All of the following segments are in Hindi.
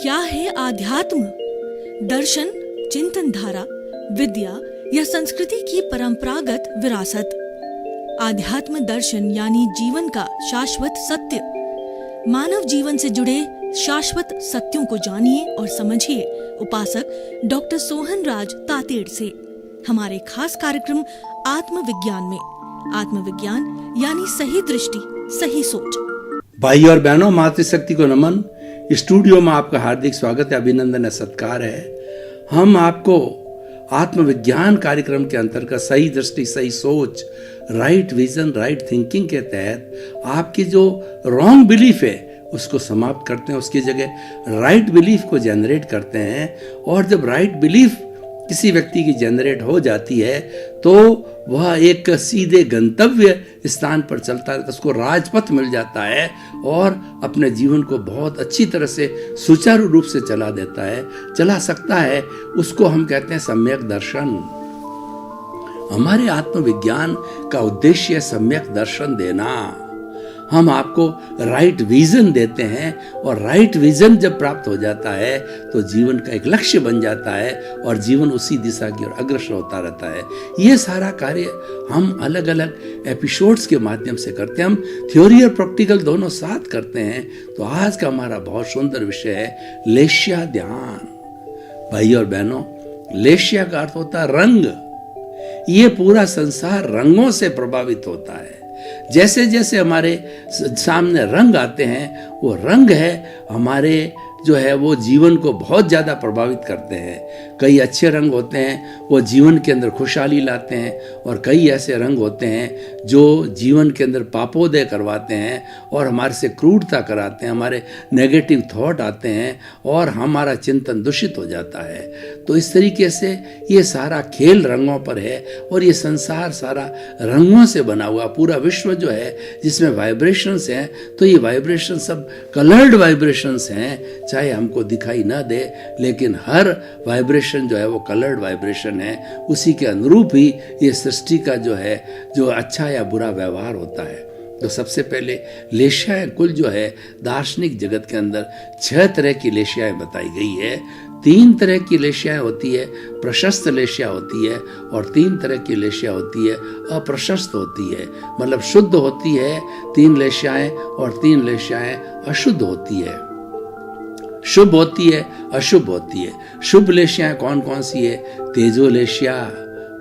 क्या है आध्यात्म? दर्शन, चिंतन धारा, विद्या या संस्कृति की परंपरागत विरासत। आध्यात्म दर्शन यानी जीवन का शाश्वत सत्य। मानव जीवन से जुड़े शाश्वत सत्यों को जानिए और समझिए उपासक डॉक्टर सोहन राज तातेड़ से हमारे खास कार्यक्रम आत्मविज्ञान में। आत्मविज्ञान यानी सही दृष्टि, सही सोच। भाई और बहनों, मातृशक्ति को नमन। स्टूडियो में आपका हार्दिक स्वागत है, अभिनंदन है, सत्कार है। हम आपको आत्मविज्ञान कार्यक्रम के अंतर्गत सही दृष्टि, सही सोच, राइट विजन, राइट थिंकिंग के तहत आपकी जो रॉन्ग बिलीफ है उसको समाप्त करते हैं, उसकी जगह राइट बिलीफ को जनरेट करते हैं। और जब राइट बिलीफ किसी व्यक्ति की जनरेट हो जाती है तो वह एक सीधे गंतव्य स्थान पर चलता है, उसको राजपथ मिल जाता है और अपने जीवन को बहुत अच्छी तरह से सुचारू रूप से चला सकता है। उसको हम कहते हैं सम्यक दर्शन। हमारे आत्मविज्ञान का उद्देश्य है सम्यक दर्शन देना। हम आपको राइट विजन देते हैं और राइट विजन जब प्राप्त हो जाता है तो जीवन का एक लक्ष्य बन जाता है और जीवन उसी दिशा की ओर अग्रसर होता रहता है। ये सारा कार्य हम अलग अलग एपिसोड्स के माध्यम से करते हैं। हम थ्योरी और प्रैक्टिकल दोनों साथ करते हैं। तो आज का हमारा बहुत सुंदर विषय है लेश्या ध्यान। भाई और बहनों, लेश्या का अर्थ होता है रंग। ये पूरा संसार रंगों से प्रभावित होता है। जैसे जैसे हमारे सामने रंग आते हैं, वो रंग है हमारे जो है वो जीवन को बहुत ज़्यादा प्रभावित करते हैं। कई अच्छे रंग होते हैं, वो जीवन के अंदर खुशहाली लाते हैं, और कई ऐसे रंग होते हैं जो जीवन के अंदर पापोदय करवाते हैं और हमारे से क्रूरता कराते हैं, हमारे नेगेटिव थॉट आते हैं और हमारा चिंतन दूषित हो जाता है। तो इस तरीके से ये सारा खेल रंगों पर है और ये संसार सारा रंगों से बना हुआ पूरा विश्व जो है जिसमें वाइब्रेशंस हैं, तो ये वाइब्रेशन सब कलर्ड वाइब्रेशंस हैं, चाहे हमको दिखाई ना दे, लेकिन हर वाइब्रेशन जो है वो कलर्ड वाइब्रेशन है। उसी के अनुरूप ही ये सृष्टि का जो है जो अच्छा या बुरा व्यवहार होता है। तो सबसे पहले लेश्याएं कुल जो है दार्शनिक जगत के अंदर 6 तरह की लेश्याएं बताई गई है। 3 तरह की लेश्याएं होती है, प्रशस्त लेश्या होती है, और 3 तरह की लेश्या होती है अप्रशस्त होती है। मतलब शुद्ध होती है 3 लेश्याएं और 3 लेश्याएं अशुद्ध होती है। शुभ होती है, अशुभ होती है। शुभ लेश्याएं कौन कौन सी है? तेजो लेश्या,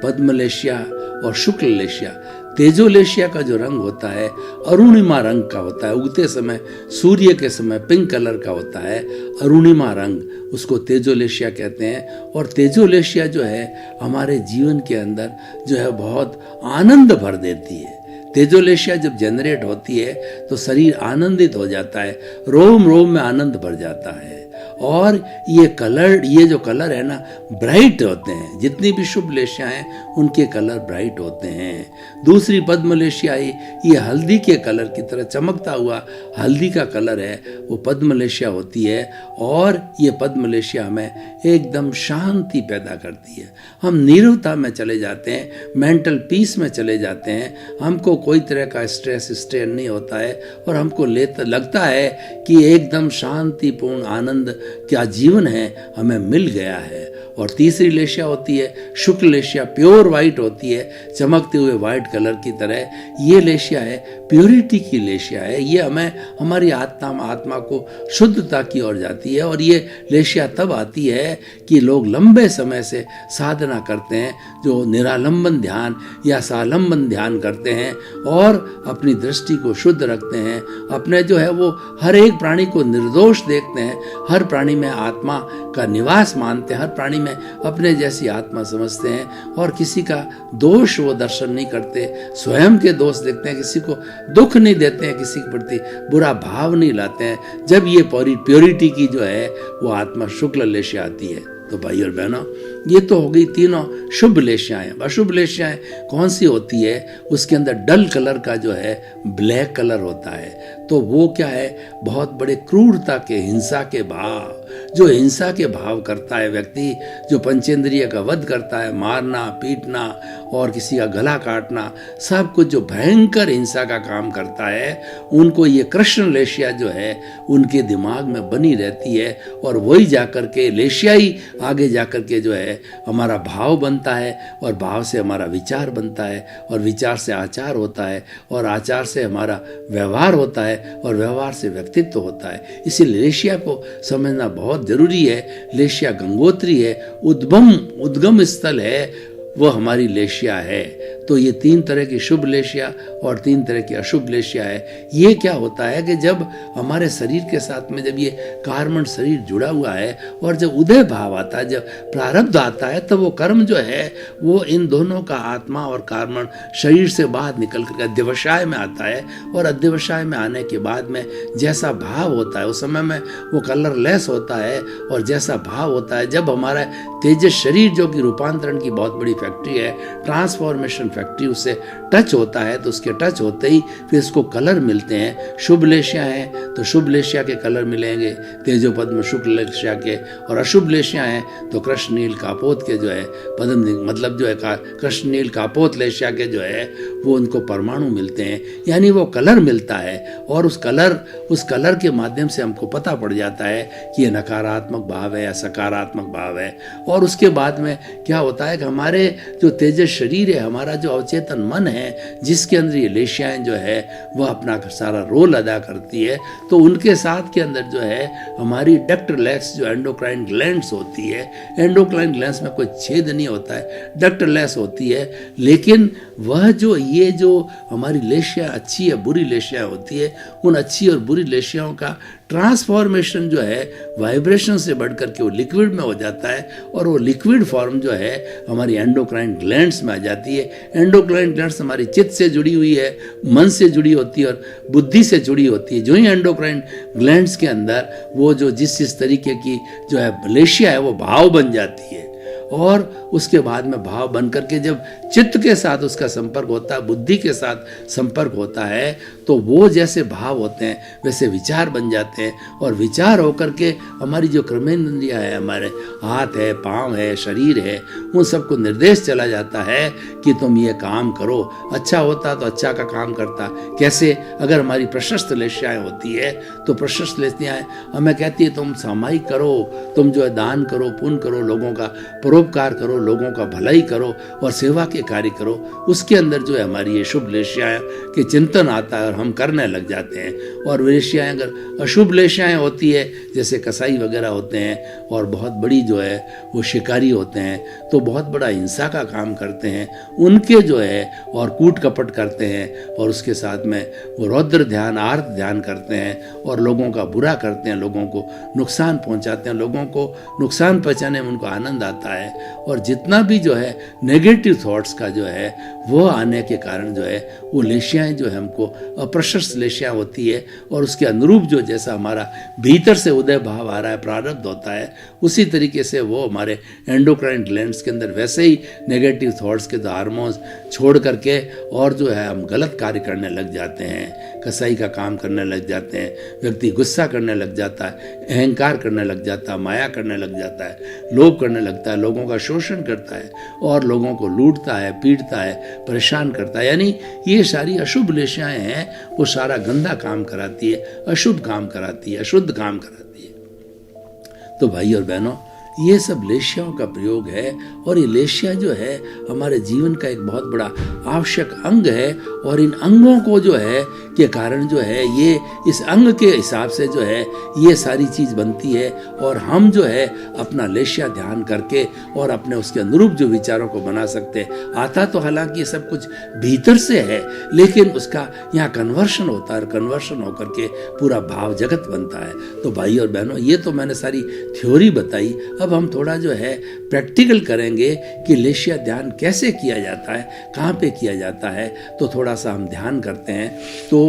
पद्म लेश्या और शुक्ल लेश्या। तेजो लेश्या का जो रंग होता है अरुणिमा रंग का होता है, उगते समय सूर्य के समय पिंक कलर का होता है, अरुणिमा रंग, उसको तेजो लेश्या कहते हैं। और तेजो लेश्या जो है हमारे जीवन के अंदर जो है बहुत आनंद भर देती है। तेजोलेशिया जब जनरेट होती है तो शरीर आनंदित हो जाता है, रोम रोम में आनंद भर जाता है। और ये जो कलर है ना ब्राइट होते हैं। जितनी भी शुभ लेशिया हैं उनके कलर ब्राइट होते हैं। दूसरी पद्म लेशिया ये हल्दी के कलर की तरह चमकता हुआ हल्दी का कलर है, वो पद्म लेशिया होती है। और ये पद्म लेशिया हमें एकदम शांति पैदा करती है। हम नीरवता में चले जाते हैं, मेंटल पीस में चले जाते हैं। हमको कोई तरह का स्ट्रेस स्ट्रेन नहीं होता है और हमको लगता है कि एकदम शांतिपूर्ण आनंद क्या जीवन है हमें मिल गया है। और तीसरी लेशिया होती है शुक्ल लेशिया, प्योर वाइट होती है, चमकते हुए वाइट कलर की तरह। ये लेशिया है प्योरिटी की लेशिया है। ये हमें हमारी आत्मा को शुद्धता की ओर जाती है। और ये लेशिया तब आती है कि लोग लंबे समय से साधना करते हैं, जो निरालंबन ध्यान या सालंबन ध्यान करते हैं और अपनी दृष्टि को शुद्ध रखते हैं। अपने जो है वो हर एक प्राणी को निर्दोष देखते हैं, हर प्राणी में आत्मा का निवास मानते हैं, हर प्राणी में अपने जैसी आत्मा समझते हैं और किसी का दोष वो दर्शन नहीं करते, स्वयं के दोष देखते हैं, किसी को दुख नहीं देते हैं, किसी के प्रति बुरा भाव नहीं लाते हैं। जब ये प्योरिटी की जो है वो आत्मा शुक्ल लेशिया आती है। तो भाई और बहनों, ये तो हो गई तीनों शुभ लेशियाएं। अशुभ लेशियाएं कौन सी होती है? उसके अंदर डल कलर का जो है ब्लैक कलर होता है। तो वो क्या है? बहुत बड़े क्रूरता के, हिंसा के भाव, जो हिंसा के भाव करता है व्यक्ति, जो पंचेंद्रिय का वध करता है, मारना, पीटना और किसी का गला काटना, सब कुछ जो भयंकर हिंसा का काम करता है, उनको ये कृष्ण लेशिया जो है उनके दिमाग में बनी रहती है। और वही जाकर के लेशिया ही आगे जाकर के जो है हमारा भाव बनता है, और भाव से हमारा विचार बनता है, और विचार से आचार होता है, और आचार से हमारा व्यवहार होता है, और व्यवहार से व्यक्तित्व होता है। इसीलिए लेशिया को समझना बहुत जरूरी है। लेशिया गंगोत्री है, उद्गम स्थल है, वो हमारी लेशिया है। तो ये 3 तरह की शुभ लेशिया और 3 तरह की अशुभ लेशिया है। ये क्या होता है कि जब हमारे शरीर के साथ में जब ये कार्मण शरीर जुड़ा हुआ है, और जब उदय भाव आता है, जब प्रारब्ध आता है, तो वो कर्म जो है वो इन दोनों का, आत्मा और कार्मण, शरीर से बाहर निकल कर अध्यवसाय में आता है। और अध्यवसाय में आने के बाद में जैसा भाव होता है उस समय में वो कलरलेस होता है। और जैसा भाव होता है, जब हमारा तेजस शरीर जो कि रूपांतरण की बहुत बड़ी फैक्ट्री है, ट्रांसफॉर्मेशन फैक्ट्री, उससे टच होता है, तो उसके टच होते ही फिर इसको कलर मिलते हैं। शुभ लेशिया हैं तो शुभ लेशिया के कलर मिलेंगे, तेजोपद में शुक्ल लेशिया के। और अशुभ लेशिया हैं तो कृष्ण नील कापोत के जो है पद्म, मतलब जो है कृष्ण नील कापोत लेशिया के जो है वो उनको परमाणु मिलते हैं, यानी वो कलर मिलता है। और उस कलर के माध्यम से हमको पता पड़ जाता है कि ये नकारात्मक भाव है या सकारात्मक भाव है। और उसके बाद में क्या होता है कि हमारे जो तेजस शरीर है, हमारा जो अवचेतन मन है, जिसके अंदर ये लेशियाएं जो है वह अपना सारा रोल अदा करती है, तो उनके साथ के अंदर जो है हमारी डक्ट लेस जो एंडोक्राइन ग्लैंड्स होती है, एंडोक्राइन ग्लैंड्स में कोई छेद नहीं होता है, डक्ट लेस होती है। लेकिन वह जो ये जो हमारी लेशिया अच्छी या बुरी लेशिया होती है, उन अच्छी और बुरी लेशियाओं का ट्रांसफॉर्मेशन जो है वाइब्रेशन से बढ़कर के वो लिक्विड में हो जाता है। और वो लिक्विड फॉर्म जो है हमारी एंडोक्राइन ग्लैंड्स में आ जाती है। एंडोक्राइन ग्लैंड्स हमारी चित्त से जुड़ी हुई है, मन से जुड़ी होती है और बुद्धि से जुड़ी होती है। जो ही एंडोक्राइन ग्लैंड्स के अंदर वो जो जिस तरीके की जो है लेशिया है वो भाव बन जाती है। और उसके बाद में भाव बन करके जब चित्त के साथ उसका संपर्क होता है, बुद्धि के साथ संपर्क होता है, तो वो जैसे भाव होते हैं वैसे विचार बन जाते हैं। और विचार होकर के हमारी जो कर्मेंद्रियां है, हमारे हाथ है, पाँव है, शरीर है, उन सबको निर्देश चला जाता है कि तुम ये काम करो। अच्छा होता तो अच्छा का काम करता। कैसे? अगर हमारी प्रशस्त लेशियाएँ होती है तो प्रशस्त लेशियाएँ हमें कहती है तुम सामायिक करो, तुम जो है दान करो, पुण्य करो, लोगों का परोपकार करो, लोगों का भलाई करो और सेवा के कार्य करो। उसके अंदर जो है हमारी ये शुभ लेशियाएँ के चिंतन आता है और हम करने लग जाते हैं। और लेशियाएँ अगर अशुभ लेशियाएँ होती है, जैसे कसाई वगैरह होते हैं और बहुत बड़ी जो है वो शिकारी होते हैं, तो बहुत बड़ा हिंसा का काम करते हैं, उनके जो है और कूट कपट करते हैं, और उसके साथ में वो रौद्र ध्यान, आर्त ध्यान करते हैं और लोगों का बुरा करते हैं, लोगों को नुकसान पहुंचाते हैं। लोगों को नुकसान पहुंचाने में उनको आनंद आता है। और जितना भी जो है नेगेटिव थॉट्स का जो है वो आने के कारण जो है वो लेशियाएँ जो है हमको अप्रशस्त लेशियाँ होती है। और उसके अनुरूप जो जैसा हमारा भीतर से उदय भाव आ रहा है, प्रारब्ध होता है, उसी तरीके से वो हमारे एंडोक्राइन ग्लैंड्स के अंदर वैसे ही नेगेटिव थॉट्स के हार्मोन्स छोड़ करके और जो है हम गलत कार्य करने लग जाते हैं, कसाई का काम करने लग जाते हैं, व्यक्ति गुस्सा करने लग जाता है, अहंकार करने लग जाता है, माया करने लग जाता है, लोभ करने लगता है, लोगों का शोषण करता है और लोगों को लूटता है, पीटता है, परेशान करता है। यानी ये सारी अशुभ लेशियाएँ हैं, वो सारा गंदा काम कराती है, अशुभ काम कराती है, अशुद्ध काम कराती है। तो भाई और बहनों, ये सब लेशियाओं का प्रयोग है। और ये लेशिया जो है हमारे जीवन का एक बहुत बड़ा आवश्यक अंग है। और इन अंगों को जो है के कारण जो है ये इस अंग के हिसाब से जो है ये सारी चीज़ बनती है। और हम जो है अपना लेशिया ध्यान करके और अपने उसके अनुरूप जो विचारों को बना सकते हैं। आता तो हालांकि ये सब कुछ भीतर से है, लेकिन उसका यहाँ कन्वर्शन होता है और कन्वर्शन होकर के पूरा भाव जगत बनता है। तो भाई और बहनों, ये तो मैंने सारी थ्योरी बताई। अब हम थोड़ा जो है प्रैक्टिकल करेंगे कि लेशिया ध्यान कैसे किया जाता है, कहाँ पे किया जाता है। तो थोड़ा सा हम ध्यान करते हैं। तो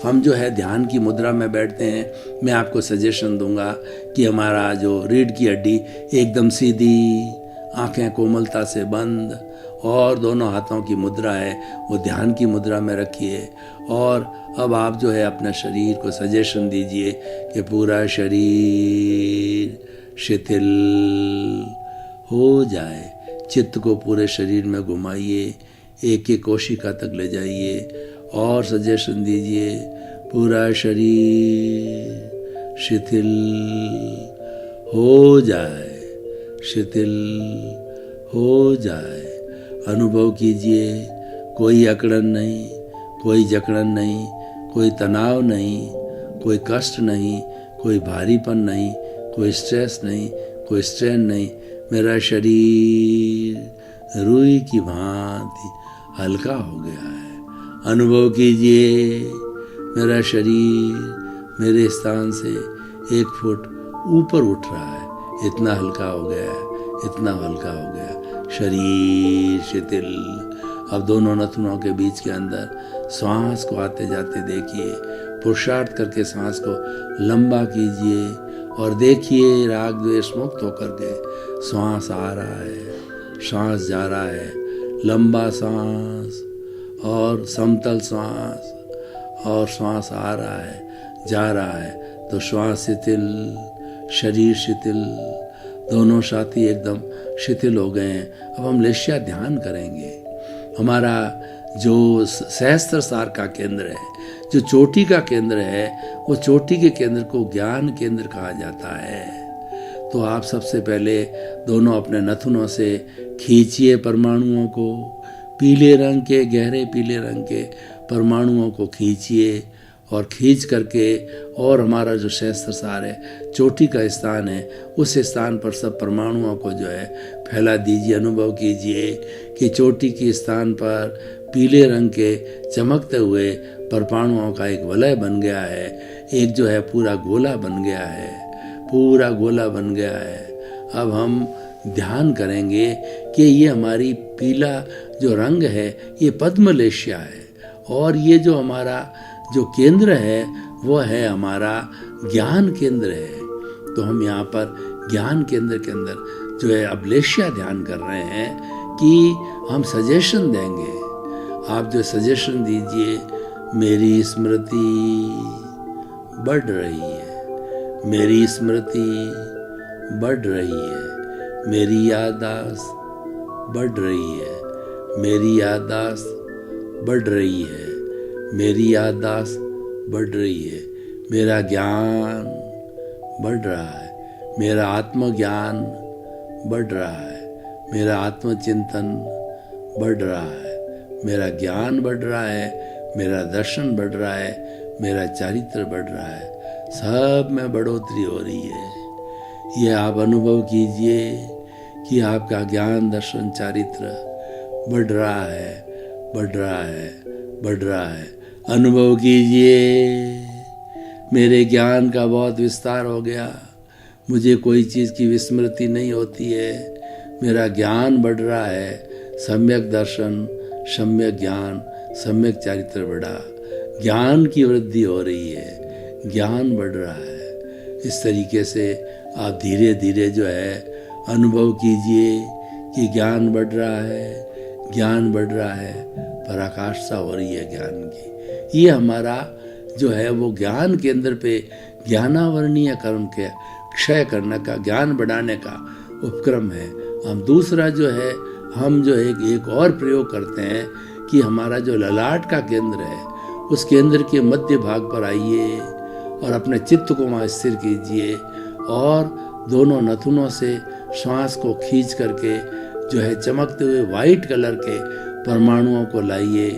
हम जो है ध्यान की मुद्रा में बैठते हैं। मैं आपको सजेशन दूंगा कि हमारा जो रीढ़ की हड्डी एकदम सीधी, आंखें कोमलता से बंद और दोनों हाथों की मुद्रा है वो ध्यान की मुद्रा में रखिए। और अब आप जो है अपने शरीर को सजेशन दीजिए कि पूरा शरीर शिथिल हो जाए। चित्त को पूरे शरीर में घुमाइए, एक एक कोशिका तक ले जाइए और सजेशन दीजिए। पूरा शरीर शिथिल हो जाए, शिथिल हो जाए। अनुभव कीजिए, कोई अकड़न नहीं, कोई जकड़न नहीं, कोई तनाव नहीं, कोई कष्ट नहीं, कोई भारीपन नहीं, कोई स्ट्रेस नहीं, कोई स्ट्रेन नहीं। मेरा शरीर रुई की भांति हल्का हो गया है। अनुभव कीजिए, मेरा शरीर मेरे स्थान से 1 फुट ऊपर उठ रहा है। इतना हल्का हो गया है, इतना हल्का हो गया। शरीर शिथिल। अब दोनों नथुनों के बीच के अंदर श्वास को आते जाते देखिए। पुरुषार्थ करके सांस को लंबा कीजिए और देखिए राग द्वेष मुक्त होकर के श्वास आ रहा है, श्वास जा रहा है। लंबा सांस और समतल श्वास, और श्वास आ रहा है, जा रहा है। तो श्वास शिथिल, शरीर शिथिल, दोनों साथी एकदम शिथिल हो गए हैं। अब हम लेश्या ध्यान करेंगे। हमारा जो सहस्त्र सार का केंद्र है, जो चोटी का केंद्र है, वो चोटी के केंद्र को ज्ञान केंद्र कहा जाता है। तो आप सबसे पहले दोनों अपने नथुनों से खींचिए परमाणुओं को, पीले रंग के, गहरे पीले रंग के परमाणुओं को खींचिए और खींच करके, और हमारा जो सहस्त्र सार है, चोटी का स्थान है, उस स्थान पर सब परमाणुओं को जो है फैला दीजिए। अनुभव कीजिए कि चोटी के स्थान पर पीले रंग के चमकते हुए परमाणुओं का एक वलय बन गया है। एक जो है पूरा गोला बन गया है, पूरा गोला बन गया है। अब हम ध्यान करेंगे कि ये हमारी पीला जो रंग है, ये पद्मलेश्या है, और ये जो हमारा जो केंद्र है वो है हमारा ज्ञान केंद्र है। तो हम यहाँ पर ज्ञान केंद्र के अंदर जो है अब लेश्या ध्यान कर रहे हैं कि हम सजेशन देंगे। आप जो सजेशन दीजिए, मेरी स्मृति बढ़ रही है, मेरी स्मृति बढ़ रही है, मेरी याददाश्त बढ़ रही है, मेरी याददाश्त बढ़ रही है, मेरी याददाश्त बढ़ रही है। मेरा ज्ञान बढ़ रहा है, मेरा आत्मज्ञान बढ़ रहा है, मेरा आत्मचिंतन बढ़ रहा है, मेरा ज्ञान बढ़ रहा है, मेरा दर्शन बढ़ रहा है, मेरा चारित्र बढ़ रहा है। सब में बढ़ोतरी हो रही है। ये आप अनुभव कीजिए कि आपका ज्ञान, दर्शन, चारित्र बढ़ रहा है, बढ़ रहा है, बढ़ रहा है। अनुभव कीजिए, मेरे ज्ञान का बहुत विस्तार हो गया, मुझे कोई चीज़ की विस्मृति नहीं होती है, मेरा ज्ञान बढ़ रहा है। सम्यक दर्शन, सम्यक ज्ञान, सम्यक चारित्र बढ़ा, ज्ञान की वृद्धि हो रही है, ज्ञान बढ़ रहा है। इस तरीके से आप धीरे धीरे जो है अनुभव कीजिए कि ज्ञान बढ़ रहा है, ज्ञान बढ़ रहा है, पराकाष्ठा हो रही है ज्ञान की। ये हमारा जो है वो ज्ञान केंद्र पे ज्ञानावरणीय कर्म के क्षय करने का, ज्ञान बढ़ाने का उपक्रम है। हम दूसरा जो है हम जो एक और प्रयोग करते हैं कि हमारा जो ललाट का केंद्र है, उस केंद्र के मध्य भाग पर आइए और अपने चित्त को वहाँ स्थिर कीजिए और दोनों नथुनों से श्वास को खींच करके जो है चमकते हुए वाइट कलर के परमाणुओं को लाइए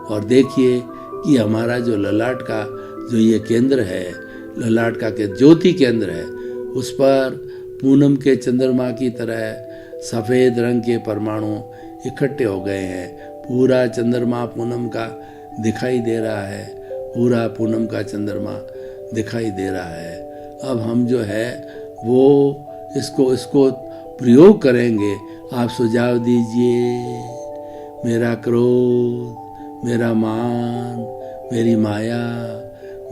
और देखिए कि हमारा जो ललाट का जो ये केंद्र है, ललाट का के ज्योति केंद्र है, उस पर पूनम के चंद्रमा की तरह सफ़ेद रंग के परमाणु इकट्ठे हो गए हैं। पूरा चंद्रमा पूनम का दिखाई दे रहा है, पूरा पूनम का चंद्रमा दिखाई दे रहा है। अब हम जो है वो इसको प्रयोग करेंगे। आप सुझाव दीजिए। मेरा क्रोध, मेरा मान, मेरी माया,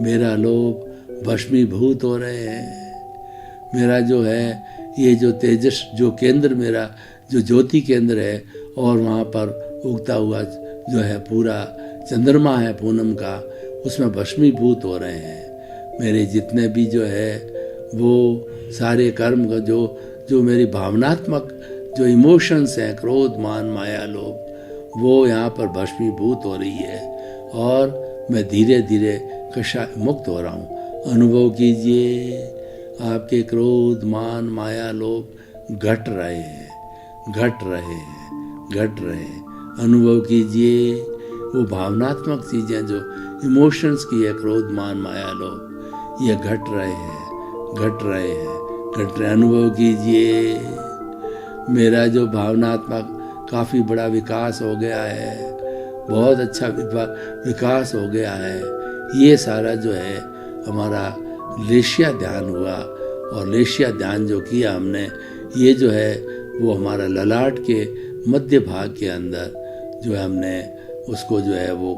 मेरा लोभ भस्मीभूत हो रहे हैं। मेरा जो है ये जो तेजस जो केंद्र मेरा जो ज्योति केंद्र है और वहाँ पर उगता हुआ जो है पूरा चंद्रमा है पूनम का, उसमें भस्मीभूत हो रहे हैं। मेरे जितने भी जो है वो सारे कर्म का जो मेरी भावनात्मक जो इमोशंस हैं, क्रोध, मान, माया, लोभ, वो यहाँ पर भस्मीभूत हो रही है और मैं धीरे धीरे कषाय मुक्त हो रहा हूँ। अनुभव कीजिए, आपके क्रोध, मान, माया, लोभ घट रहे हैं, घट रहे हैं, घट रहे हैं। अनुभव कीजिए वो भावनात्मक चीज़ें जो इमोशंस की है, क्रोध, मान, माया, लोभ, ये घट रहे हैं, घट रहे हैं, घट रहे। अनुभव कीजिए मेरा जो भावनात्मक काफ़ी बड़ा विकास हो गया है, बहुत अच्छा विकास हो गया है। ये सारा जो है हमारा लेशिया ध्यान हुआ, और लेशिया ध्यान जो किया हमने, ये जो है वो हमारा ललाट के मध्य भाग के अंदर जो है हमने उसको जो है वो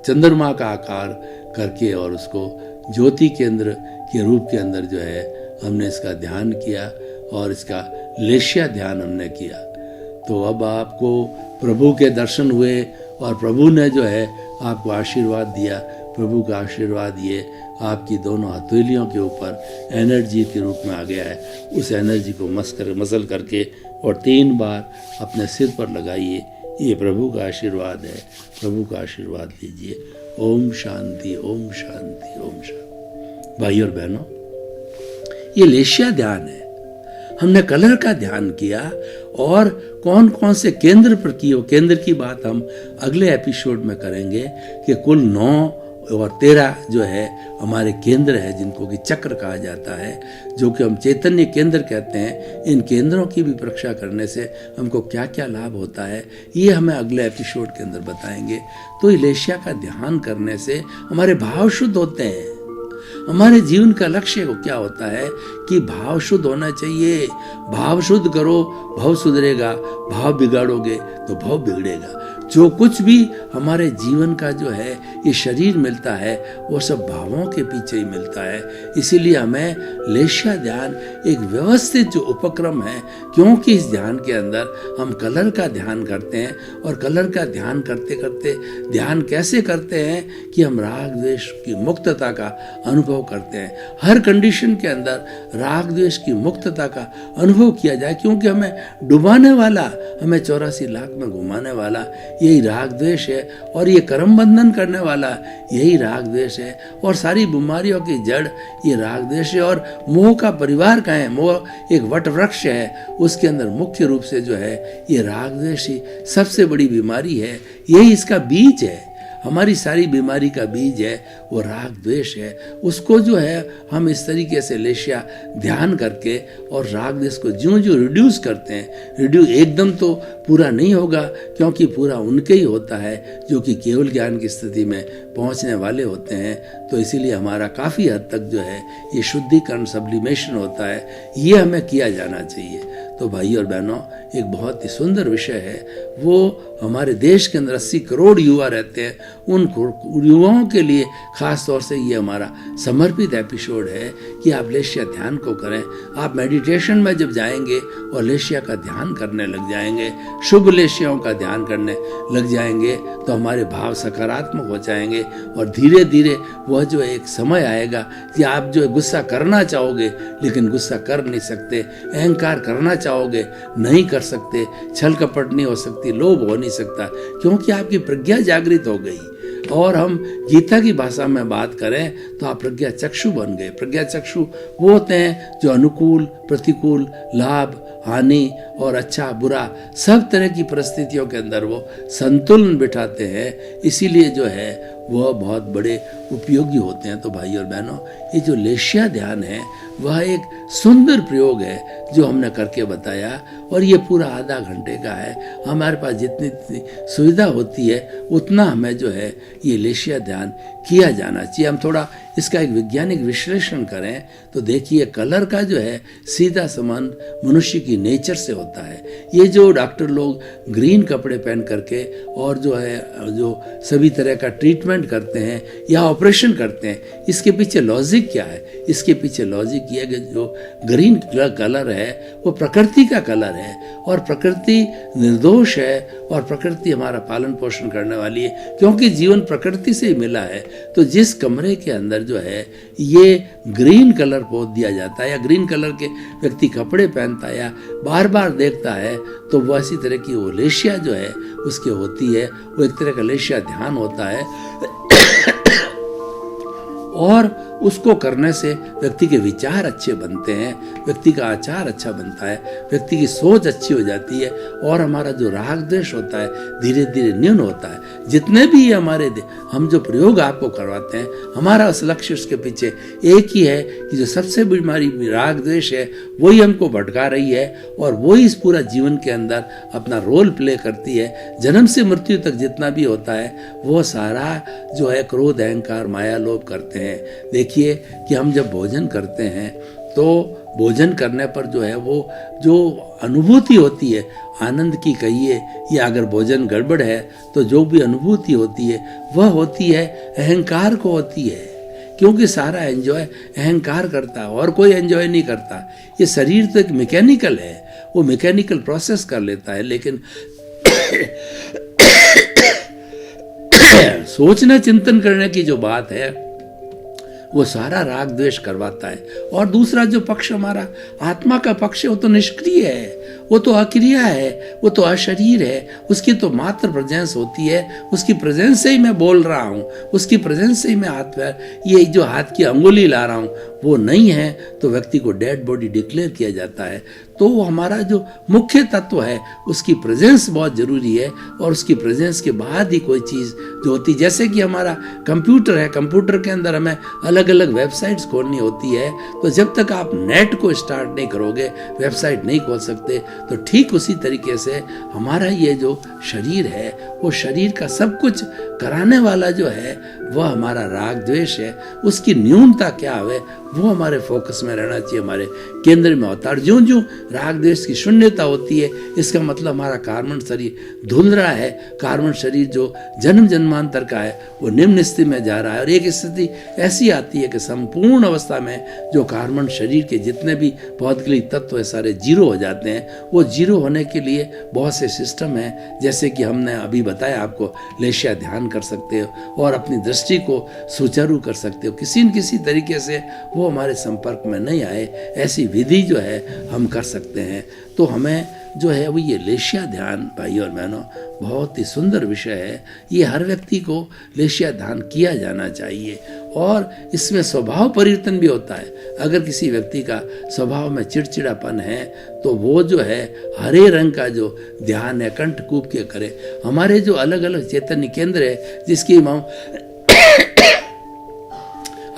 चंद्रमा का आकार करके और उसको ज्योति केंद्र के रूप के अंदर जो है हमने इसका ध्यान किया और इसका लेशिया ध्यान हमने किया। तो अब आपको प्रभु के दर्शन हुए और प्रभु ने जो है आपको आशीर्वाद दिया। प्रभु का आशीर्वाद ये आपकी दोनों हथेलियों के ऊपर एनर्जी के रूप में आ गया है। उस एनर्जी को मसल करके और 3 बार अपने सिर पर लगाइए। ये प्रभु का आशीर्वाद है, प्रभु का आशीर्वाद लीजिए। ओम शांति, ओम शांति, ओम शांति। भाई और बहनों, ये लेशिया ध्यान है। हमने कलर का ध्यान किया और कौन कौन से केंद्र पर किए, केंद्र की बात हम अगले एपिसोड में करेंगे कि कुल 9 और 13 जो है हमारे केंद्र है, जिनको कि चक्र कहा जाता है, जो कि हम चैतन्य केंद्र कहते हैं। इन केंद्रों की भी परीक्षा करने से हमको क्या क्या लाभ होता है, ये हमें अगले एपिसोड के अंदर बताएंगे। तो लेशिया का ध्यान करने से हमारे भाव शुद्ध होते हैं। हमारे जीवन का लक्ष्य क्या होता है कि भाव शुद्ध होना चाहिए। भाव शुद्ध करो, भाव सुधरेगा। भाव बिगाड़ोगे तो भाव बिगड़ेगा। जो कुछ भी हमारे जीवन का जो है ये शरीर मिलता है, वो सब भावों के पीछे ही मिलता है। इसीलिए हमें लेशिया ध्यान एक व्यवस्थित जो उपक्रम है, क्योंकि इस ध्यान के अंदर हम कलर का ध्यान करते हैं। और कलर का ध्यान करते करते ध्यान कैसे करते हैं कि हम राग द्वेष की मुक्तता का अनुभव करते हैं। हर कंडीशन के अंदर राग द्वेष की मुक्तता का अनुभव किया जाए, क्योंकि हमें डुबाने वाला, हमें 84 लाख में घुमाने वाला यही राग द्वेष है। और ये कर्म बंधन करने वाला यही राग द्वेष है। और सारी बीमारियों की जड़ ये राग द्वेष है। और मोह का परिवार का है, मोह एक वट वृक्ष है, उसके अंदर मुख्य रूप से जो है ये राग द्वेष ही सबसे बड़ी बीमारी है। यही इसका बीज है। हमारी सारी बीमारी का बीज है वो राग द्वेष है। उसको जो है हम इस तरीके से लेशिया ध्यान करके और राग द्वेष को ज्यों ज्यों रिड्यूस करते हैं, रिड्यूस एकदम तो पूरा नहीं होगा, क्योंकि पूरा उनके ही होता है जो कि केवल ज्ञान की स्थिति में पहुंचने वाले होते हैं। तो इसीलिए हमारा काफ़ी हद तक जो है ये शुद्धिकरण, सब्लिमेशन होता है, ये हमें किया जाना चाहिए। तो भाई और बहनों, एक बहुत ही सुंदर विषय है। वो हमारे देश के अंदर 80 करोड़ युवा रहते हैं। उन युवाओं के लिए खास तौर से ये हमारा समर्पित एपिसोड है कि आप लेशिया ध्यान को करें। आप मेडिटेशन में जब जाएंगे और लेशिया का ध्यान करने लग जाएंगे, शुभ लेशियाओं का ध्यान करने लग जाएंगे, तो हमारे भाव सकारात्मक हो जाएंगे। और धीरे धीरे वह जो एक समय आएगा कि आप जो गुस्सा करना चाहोगे लेकिन गुस्सा कर नहीं सकते, अहंकार करना चाहोगे नहीं कर सकते, छल कपट नहीं हो सकती, लोभ हो नहीं सकता, क्योंकि आपकी प्रज्ञा जागृत हो गई। और हम गीता की भाषा में बात करें तो आप प्रज्ञा चक्षु बन गए। प्रज्ञा चक्षु वो होते हैं जो अनुकूल, प्रतिकूल, लाभ, हानि और अच्छा बुरा सब तरह की परिस्थितियों के अंदर वो संतुलन बिठाते हैं। इसीलिए जो है वह बहुत बड़े उपयोगी होते हैं। तो भाई और बहनों, ये जो लेशिया ध्यान है वह एक सुंदर प्रयोग है जो हमने करके बताया। और ये पूरा आधा घंटे का है। हमारे पास जितनी सुविधा होती है उतना हमें जो है ये लेशिया ध्यान किया जाना चाहिए। हम थोड़ा इसका एक वैज्ञानिक विश्लेषण करें तो देखिए, कलर का जो है सीधा संबंध मनुष्य की नेचर से होता है। ये जो डॉक्टर लोग ग्रीन कपड़े पहन करके और जो है जो सभी तरह का ट्रीटमेंट करते हैं या ऑपरेशन करते हैं, इसके पीछे लॉजिक क्या है? इसके पीछे लॉजिक किया कि जो ग्रीन कलर है वो प्रकृति का कलर है, और प्रकृति निर्दोष है, और प्रकृति हमारा पालन पोषण करने वाली है, क्योंकि जीवन प्रकृति से ही मिला है। तो जिस कमरे के अंदर जो है ये ग्रीन कलर पोत दिया जाता है, या ग्रीन कलर के व्यक्ति कपड़े पहनता है या बार बार देखता है, तो वो ऐसी तरह की वो लेशिया जो है उसकी होती है, वो एक तरह का लेशिया ध्यान होता है। और उसको करने से व्यक्ति के विचार अच्छे बनते हैं, व्यक्ति का आचार अच्छा बनता है, व्यक्ति की सोच अच्छी हो जाती है, और हमारा जो राग द्वेष होता है धीरे धीरे न्यून होता है। जितने भी हमारे हम जो प्रयोग आपको करवाते हैं, हमारा उस लक्ष्य उसके पीछे एक ही है कि जो सबसे बड़ी हमारी राग द्वेष है वही हमको भटका रही है, और वही इस पूरा जीवन के अंदर अपना रोल प्ले करती है। जन्म से मृत्यु तक जितना भी होता है वो सारा जो है क्रोध, अहंकार, माया, लोभ करते हैं। देखिए कि हम जब भोजन करते हैं तो भोजन करने पर जो है वो जो अनुभूति होती है आनंद की कहिए, या अगर भोजन गड़बड़ है तो जो भी अनुभूति होती है वह होती है अहंकार को होती है, क्योंकि सारा एंजॉय अहंकार करता है और कोई एंजॉय नहीं करता। ये शरीर तो एक मैकेनिकल है, वो मैकेनिकल प्रोसेस कर लेता है, लेकिन सोचना चिंतन करने की जो बात है वो सारा राग द्वेष करवाता है। और दूसरा जो पक्ष हमारा आत्मा का पक्ष है वो तो निष्क्रिय है, वो तो अक्रिया है, वो तो अशरीर है, उसकी तो मात्र प्रेजेंस होती है, उसकी प्रेजेंस से ही मैं बोल रहा हूँ, उसकी प्रेजेंस से ही मैं हाथ पैर ये जो हाथ की अंगुली ला रहा हूँ वो नहीं है, तो व्यक्ति को डेड बॉडी डिक्लेयर किया जाता है। तो वो हमारा जो मुख्य तत्व है उसकी प्रेजेंस बहुत जरूरी है, और उसकी प्रेजेंस के बाद ही कोई चीज़ जो होती, जैसे कि हमारा कंप्यूटर है, कंप्यूटर के अंदर हमें अलग अलग वेबसाइट्स खोलनी होती है, तो जब तक आप नेट को स्टार्ट नहीं करोगे वेबसाइट नहीं खोल सकते। तो ठीक उसी तरीके से हमारा ये जो शरीर है वो शरीर का सब कुछ कराने वाला जो है वह हमारा राग द्वेष है। उसकी न्यूनता क्या है वो हमारे फोकस में रहना चाहिए, हमारे केंद्र में होता है। ज्यों ज्यों राग द्वेष की शून्यता होती है इसका मतलब हमारा कार्बन शरीर धुल रहा है, कार्बन शरीर जो जन्म जन्मांतर का है वो निम्न स्थिति में जा रहा है। और एक स्थिति ऐसी आती है कि संपूर्ण अवस्था में जो कार्बन शरीर के जितने भी भौतिक तत्व है सारे जीरो हो जाते हैं। वो जीरो होने के लिए बहुत से सिस्टम हैं, जैसे कि हमने अभी बताया आपको, लेशिया ध्यान कर सकते हो और अपनी दृष्टि को सुचारू कर सकते हो, किसी न किसी तरीके से वो हमारे संपर्क में नहीं आए ऐसी विधि जो है हम कर सकते हैं। तो हमें जो है वो ये लेशिया ध्यान भाई और बहनों बहुत ही सुंदर विषय है। ये हर व्यक्ति को लेशिया ध्यान किया जाना चाहिए, और इसमें स्वभाव परिवर्तन भी होता है। अगर किसी व्यक्ति का स्वभाव में चिड़चिड़ापन है तो वो जो है हरे रंग का जो ध्यान है कंठकूप के करे। हमारे जो अलग अलग चैतन्य केंद्र है जिसकी हम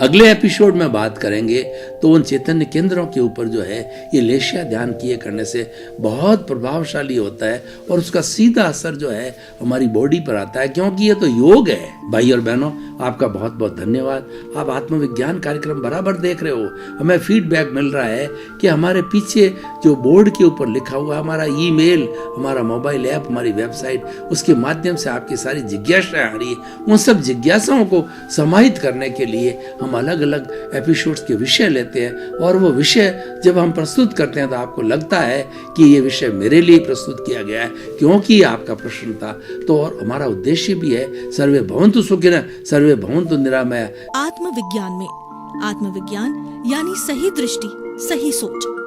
अगले एपिसोड में बात करेंगे, तो उन चैतन्य केंद्रों के ऊपर जो है ये लेशिया ध्यान किए करने से बहुत प्रभावशाली होता है, और उसका सीधा असर जो है हमारी बॉडी पर आता है, क्योंकि ये तो योग है। भाई और बहनों आपका बहुत बहुत धन्यवाद। आप आत्मविज्ञान कार्यक्रम बराबर देख रहे हो। हमें फीडबैक मिल रहा है कि हमारे पीछे जो बोर्ड के ऊपर लिखा हुआ हमारा ईमेल, हमारा मोबाइल ऐप, हमारी वेबसाइट, उसके माध्यम से आपकी सारी जिज्ञासाएं आ रही है। उन सब जिज्ञासाओं को समाहित करने के लिए हम अलग अलग एपिसोड्स के विषय लेते हैं, और वो विषय जब हम प्रस्तुत करते हैं तो आपको लगता है कि ये विषय मेरे लिए प्रस्तुत किया गया है क्योंकि आपका प्रश्न था। तो और हमारा उद्देश्य भी है सर्वे भवन्तु सुखिनः सर्वे भवन्तु निरामया। आत्मविज्ञान में आत्मविज्ञान यानी सही दृष्टि, सही सोच।